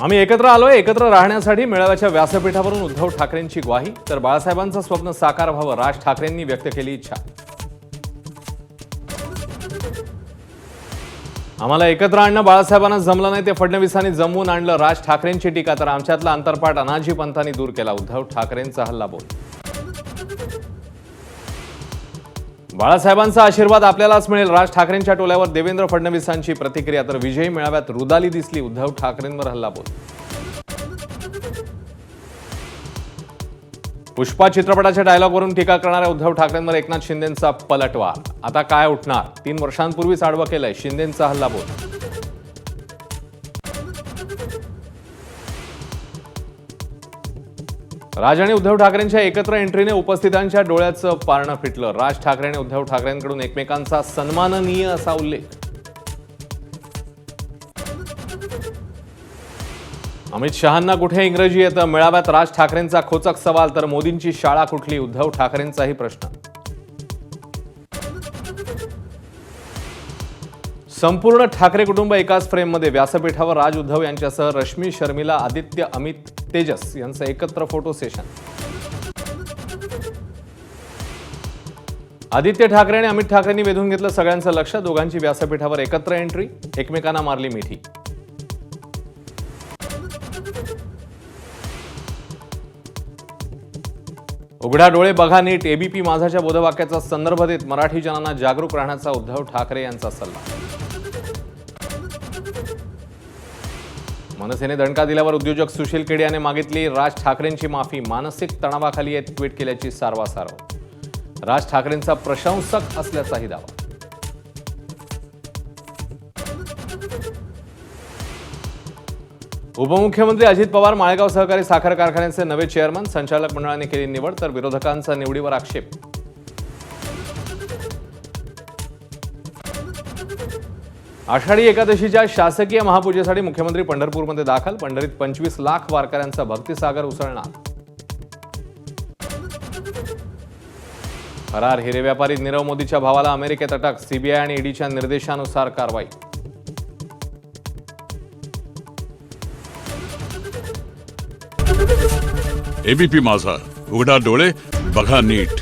आम्ही एकत्र आलोय एकत्र राहण्यासाठी मेळाव्याच्या व्यासपीठावरून उद्धव ठाकरेंची ग्वाही तर बाळासाहेबांचं स्वप्न साकार व्हावं राज ठाकरेंनी व्यक्त केली इच्छा। आम्हाला एकत्र आणणं बाळासाहेबांना जमलं नाही ते फडणवीसांनी जमवून आणलं राज ठाकरेंची टीका तर आमच्यातला अंतरपाट अनाजी पंतांनी दूर केला उद्धव ठाकरेंचा हल्लाबोल। बाळासाहेबांचा आशीर्वाद आपल्यालाच मिळेल राज ठाकरेंच्या टोल्यावर देवेंद्र फडणवीसांची प्रतिक्रिया तर विजयी मेळाव्यात रुदाली दिसली उद्धव ठाकरेंवर हल्लाबोल। पुष्पा चित्रपटाच्या डायलॉगवरून टीका करणाऱ्या उद्धव ठाकरेंवर एकनाथ शिंदेंचा पलटवार आता काय उठणार 3 वर्षांपूर्वीच आडवं केलंय शिंदेंचा हल्लाबोल। राज आणि उद्धव ठाकरेंच्या एकत्र एंट्रीने उपस्थितांच्या डोळ्याचं पारणं फिटलं राज ठाकरे आणि उद्धव ठाकरेंकडून एकमेकांचा सन्माननीय असा उल्लेख। अमित शहांना कुठे इंग्रजी येतं मेळाव्यात राज ठाकरेंचा खोचक सवाल तर मोदींची शाळा कुठली उद्धव ठाकरेंचाही प्रश्न। संपूर्ण ठाकरे कुटुंब एकाच फ्रेममध्ये व्यासपीठावर राज उद्धव यांच्यासह रश्मी शर्मिला आदित्य अमित तेजस यांचं एकत्र फोटो सेशन। आदित्य ठाकरे आणि अमित ठाकरेंनी वेधून घेतलं सगळ्यांचं लक्ष दोघांची व्यासपीठावर एकत्र एंट्री एकमेकांना मारली मिठी। उघडा डोळे बघा नीट एबीपी माझाच्या बोधवाक्याचा संदर्भ देत मराठी जनांना जागरूक राहण्याचा उद्धव ठाकरे यांचा सल्ला। मनसेने दणका दिल्यावर उद्योजक सुशील केडिया याने मागितली राज ठाकरेंची माफी मानसिक तणावाखाली ट्विट केल्याची सारवासारव राज ठाकरेंचा प्रशंसक असल्याचाही दावा। उपमुख्यमंत्री अजित पवार माळेगाव सहकारी साखर कारखान्याचे नवे चेअरमन संचालक मंडळाने केली निवड तर विरोधकांचा निवडीवर आक्षेप। आषाढी एकादशीच्या शासकीय महापूजेसाठी मुख्यमंत्री पंढरपूरमध्ये दाखल पंढरीत 25 लाख वारकऱ्यांचा भक्तिसागर उसळणार। फरार हिरे व्यापारी नीरव मोदीच्या भावाला अमेरिकेत अटक सीबीआय आणि ईडीच्या निर्देशानुसार कारवाई। एबीपी माझा उघडा डोळे बघा नीट।